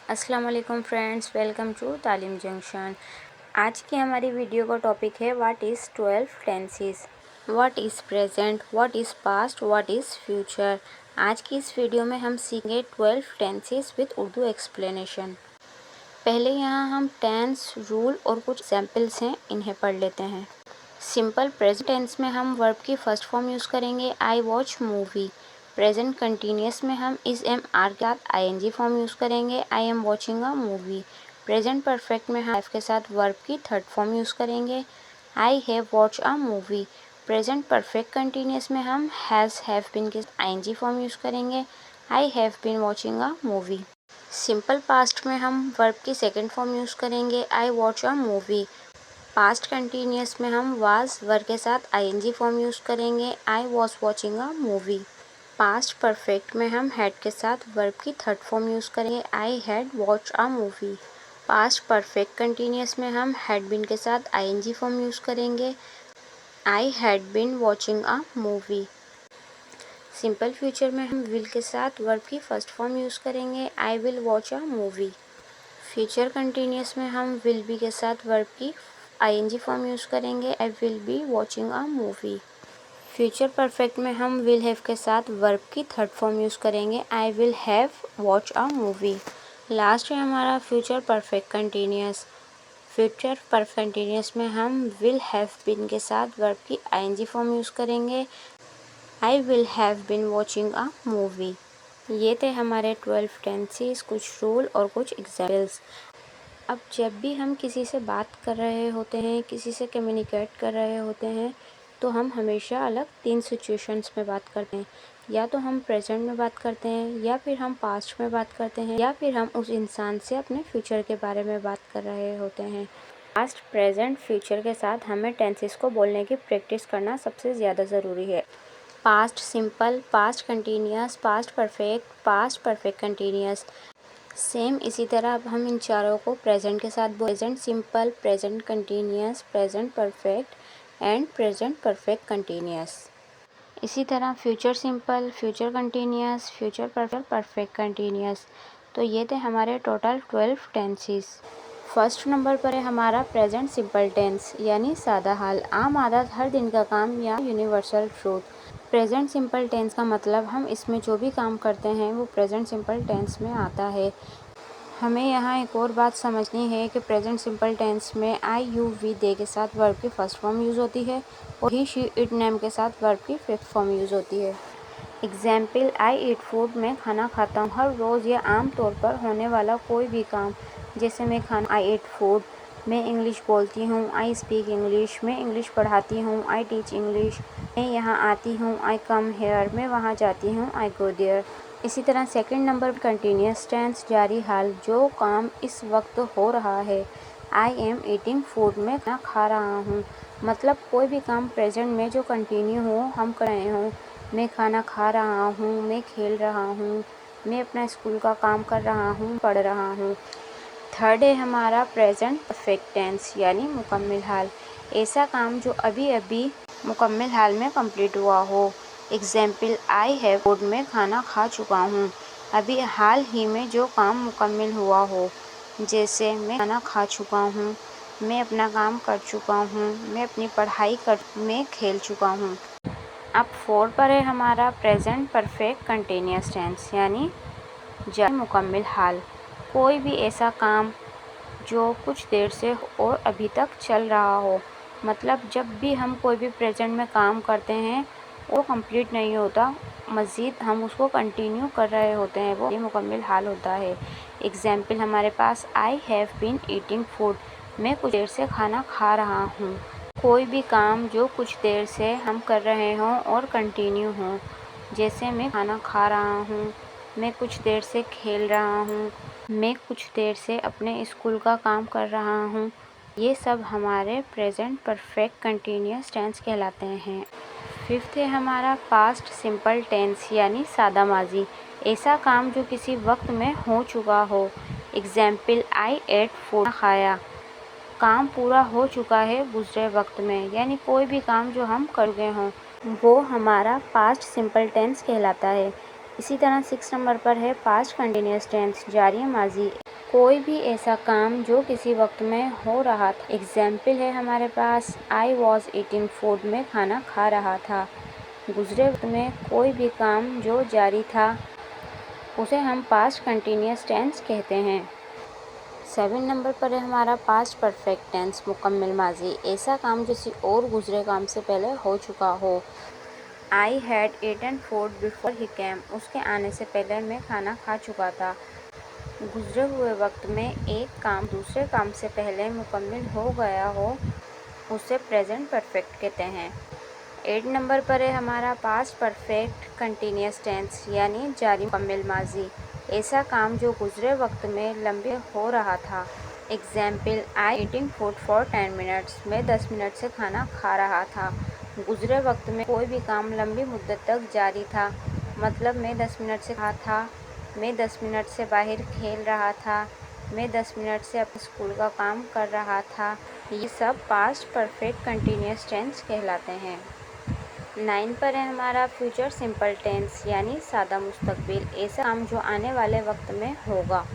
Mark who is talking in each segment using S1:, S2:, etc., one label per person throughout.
S1: अस्सलाम वालेकुम friends, welcome to तालीम जंक्शन। आज की हमारी वीडियो का टॉपिक है what is 12 tenses, what is present, what is past, what is future. आज की इस वीडियो में हम सीखेंगे 12 टेंसेस विद उर्दू एक्सप्लेनेशन। पहले यहाँ हम टेंस, रूल और कुछ एग्जाम्पल्स हैं, इन्हें पढ़ लेते हैं। सिंपल प्रेजेंट टेंस में हम वर्ब की फर्स्ट फॉर्म यूज़ करेंगे I watch movie. Present continuous में हम इस एम आर के साथ आईएनजी फॉर्म यूज़ करेंगे I am watching a movie. Present perfect में हम हैव के साथ वर्ब की थर्ड फॉर्म यूज़ करेंगे I have watch a movie. Present perfect continuous में हम हैव बीन के साथ आईएनजी फॉर्म यूज़ करेंगे I have been watching a movie. Simple past में हम वर्ब की सेकेंड फॉर्म यूज़ करेंगे I watch a movie. Past continuous में हम वाज वर्ब के साथ आईएनजी फॉर्म यूज़ करेंगे I was watching a movie. Past perfect में हम हैड के साथ वर्ब की थर्ड फॉर्म यूज़ करेंगे I had watch a movie. Past perfect continuous में हम हैड बीन के साथ आईएनजी फॉर्म यूज़ करेंगे I had been watching a movie. Simple future में हम विल के साथ वर्ब की फर्स्ट फॉर्म यूज़ करेंगे I will watch a movie. Future continuous में हम विल बी के साथ वर्ब की आईएनजी फॉर्म यूज़ करेंगे I will be watching a movie. Future perfect में हम विल हैव के साथ वर्ब की थर्ड फॉर्म यूज़ करेंगे I will have watch a movie. Last है हमारा future perfect continuous. Future perfect continuous में हम विल हैव बीन के साथ वर्ब की आईएनजी फॉर्म यूज़ करेंगे I will have been watching a movie. ये थे हमारे 12 टेंसेस, कुछ रूल और कुछ एग्जाम्पल्स। अब जब भी हम किसी से बात कर रहे होते हैं, किसी से कम्युनिकेट कर रहे होते हैं, तो हम हमेशा अलग 3 सिचुएशंस में बात करते हैं। या तो हम प्रेजेंट में बात करते हैं, या फिर हम पास्ट में बात करते हैं, या फिर हम उस इंसान से अपने फ्यूचर के बारे में बात कर रहे होते हैं। पास्ट, प्रेजेंट, फ्यूचर के साथ हमें टेंसेस को बोलने की प्रैक्टिस करना सबसे ज़्यादा ज़रूरी है। Past simple, past continuous, past perfect continuous. Same इसी तरह अब हम इन चारों को प्रेजेंट के साथ present simple, present continuous, present perfect and present perfect continuous. इसी तरह future simple, future continuous, future perfect continuous. तो ये थे हमारे टोटल 12 टेंसेस। फर्स्ट नंबर पर है हमारा प्रेजेंट सिंपल टेंस, यानी सादा हाल, आम आदत, हर दिन का काम या universal truth. Present simple tense का मतलब हम इसमें जो भी काम करते हैं वो प्रेजेंट सिंपल टेंस में आता है। हमें यहाँ एक और बात समझनी है कि प्रेजेंट सिंपल टेंस में आई यू वी दे के साथ वर्ब की फर्स्ट फॉर्म यूज़ होती है और ही शी इट नेम के साथ वर्ब की फिफ्थ फॉर्म यूज़ होती है। एग्जाम्पल आई ईट फूड, मैं खाना खाता हूँ। हर रोज़ या आम तौर पर होने वाला कोई भी काम, जैसे मैं खाना आई ईट फूड। मैं इंग्लिश बोलती हूँ, आई स्पीक इंग्लिश। मैं इंग्लिश पढ़ाती हूँ, आई टीच इंग्लिश। मैं यहाँ आती हूँ, आई कम हेयर। मैं वहाँ जाती हूँ, आई गो देयर। इसी तरह सेकंड नंबर कंटिन्यूस टेंस, जारी हाल, जो काम इस वक्त हो रहा है। आई एम ईटिंग फूड, मैं खाना खा रहा हूँ। मतलब कोई भी काम प्रेजेंट में जो कंटिन्यू हो, हम कर रहे हों। मैं खाना खा रहा हूँ, मैं खेल रहा हूँ, मैं अपना स्कूल का काम कर रहा हूँ, पढ़ रहा हूँ। थर्ड है हमारा प्रेजेंट परफेक्ट टेंस, यानी मुकम्मल हाल, ऐसा काम जो अभी अभी मुकम्मल हाल में कंप्लीट हुआ हो। एग्जाम्पल आई हैव फूड, मैं खाना खा चुका हूँ। अभी हाल ही में जो काम मुकम्मल हुआ हो, जैसे मैं खाना खा चुका हूँ, मैं अपना काम कर चुका हूँ, मैं अपनी पढ़ाई मैं खेल चुका हूँ। अब 4 पर है हमारा प्रेजेंट परफेक्ट कंटिन्यूस टेंस, यानी जारी मुकम्मल हाल, कोई भी ऐसा काम जो कुछ देर से और अभी तक चल रहा हो। मतलब जब भी हम कोई भी प्रेजेंट में काम करते हैं वो कंप्लीट नहीं होता, मज़ीद हम उसको कंटिन्यू कर रहे होते हैं, वो ये मुकम्मल हाल होता है। एग्जाम्पल हमारे पास I have been eating food, मैं कुछ देर से खाना खा रहा हूँ। कोई भी काम जो कुछ देर से हम कर रहे हों और कंटिन्यू हों, जैसे मैं खाना खा रहा हूँ, मैं कुछ देर से खेल रहा हूँ, मैं कुछ देर से अपने स्कूल का काम कर रहा हूँ। ये सब हमारे प्रेजेंट परफेक्ट कंटिन्यूस टेंस कहलाते हैं। फिफ्थ है हमारा पास्ट सिंपल टेंस, यानी सादा माजी, ऐसा काम जो किसी वक्त में हो चुका हो। एग्जाम्पल आई एट फूड, खाया, काम पूरा हो चुका है गुजरे वक्त में, यानी कोई भी काम जो हम कर गए हों वो हमारा पास्ट सिंपल टेंस कहलाता है। इसी तरह 6 नंबर पर है पास्ट कंटिन्यूस टेंस, जारी माजी, कोई भी ऐसा काम जो किसी वक्त में हो रहा था। एग्जाम्पल है हमारे पास आई वॉज ईटिंग फूड, में खाना खा रहा था। गुजरे वक्त में कोई भी काम जो जारी था उसे हम पास्ट कंटिन्यूअस टेंस कहते हैं। 7 नंबर पर है हमारा पास्ट परफेक्ट टेंस, मुकम्मल माजी। ऐसा काम जो किसी और गुजरे काम से पहले हो चुका हो। I had eaten food before he came, उसके आने से पहले मैं खाना खा चुका था। गुजरे हुए वक्त में एक काम दूसरे काम से पहले मुकम्मल हो गया हो उसे प्रेजेंट परफेक्ट कहते हैं। 8 नंबर पर है हमारा पास्ट परफेक्ट कंटिन्यूअस टेंस यानी जारी मुकम्मल माजी। ऐसा काम जो गुजरे वक्त में लंबे हो रहा था। Example I eating food for 10 minutes, मैं 10 मिनट से खाना खा रहा था। गुजरे वक्त में कोई भी काम लंबी मुद्दत तक जारी था, मतलब मैं 10 मिनट से खा था, मैं 10 मिनट से बाहर खेल रहा था, मैं 10 मिनट से अपने स्कूल का काम कर रहा था। ये सब पास्ट परफेक्ट कंटिन्यूअस टेंस कहलाते हैं। 9 पर है हमारा फ्यूचर सिंपल टेंस यानी सादा मुस्तकबिल। ऐसा काम जो आने वाले वक्त में होगा।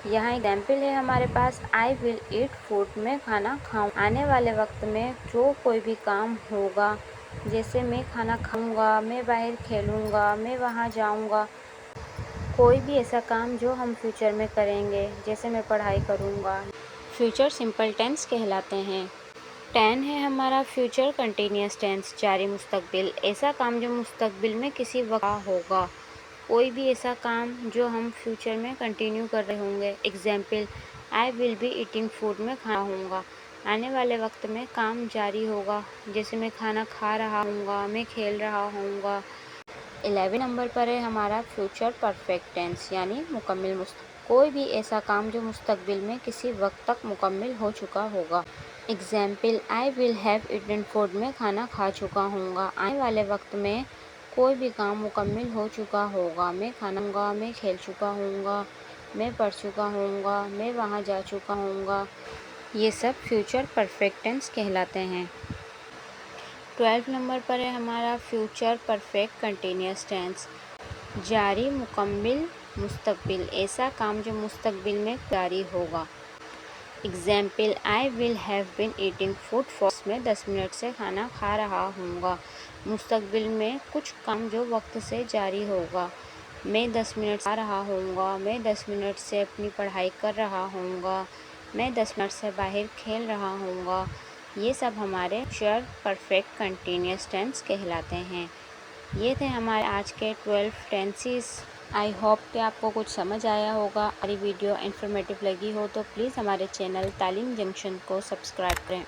S1: यहाँ एग्जाम्पल है हमारे पास आई विल ईट फूड, मैं खाना खाऊँ। आने वाले वक्त में जो कोई भी काम होगा, जैसे मैं खाना खाऊंगा, मैं बाहर खेलूँगा, मैं वहाँ जाऊँगा। कोई भी ऐसा काम जो हम फ्यूचर में करेंगे, जैसे मैं पढ़ाई करूँगा, फ्यूचर सिंपल टेंस कहलाते हैं। 10 है हमारा फ्यूचर कंटिन्यूअस टेंस जारी मुस्तकबिल। ऐसा काम जो मुस्तकबिल में किसी वक्त होगा। कोई भी ऐसा काम जो हम फ्यूचर में कंटिन्यू कर रहे होंगे। Example I will be eating food, में खाना होऊंगा। आने वाले वक्त में काम जारी होगा, जैसे मैं खाना खा रहा हूँगा, मैं खेल रहा हूँगा। 11 नंबर पर है हमारा फ्यूचर परफेक्ट टेंस यानी मुकम्मल मुस्तकबिल। कोई भी ऐसा काम जो मुस्तकबिल में किसी वक्त तक मुकम्मल हो चुका होगा। Example I will have eaten food, में खाना खा चुका हूँगा। आने वाले वक्त में कोई भी काम मुकम्मल हो चुका होगा। मैं खाना खाऊंगा, मैं खेल चुका हूँगा, मैं पढ़ चुका हूँगा, मैं वहाँ जा चुका हूँगा। ये सब फ्यूचर परफेक्ट टेंस कहलाते हैं। 12 नंबर पर है हमारा फ्यूचर परफेक्ट कंटिन्यूअस टेंस जारी मुकम्मल मुस्तकबिल। ऐसा काम जो मुस्तकबिल में जारी होगा। Example I will have been eating food for, में 10 मिनट से खाना खा रहा हूँगा। मुस्तकबिल में कुछ काम जो वक्त से जारी होगा। मैं 10 मिनट खा रहा हूँगा, मैं 10 मिनट से अपनी पढ़ाई कर रहा हूँगा, मैं 10 मिनट से बाहर खेल रहा हूँगा। ये सब हमारे फ्यूचर परफेक्ट कंटिन्यूअस टेंस कहलाते हैं। ये थे हमारे आज के 12 टेंसेस। आई होप कि आपको कुछ समझ आया होगा। हमारी वीडियो इन्फॉर्मेटिव लगी हो तो प्लीज़ हमारे चैनल तालीम जंक्शन को सब्सक्राइब करें।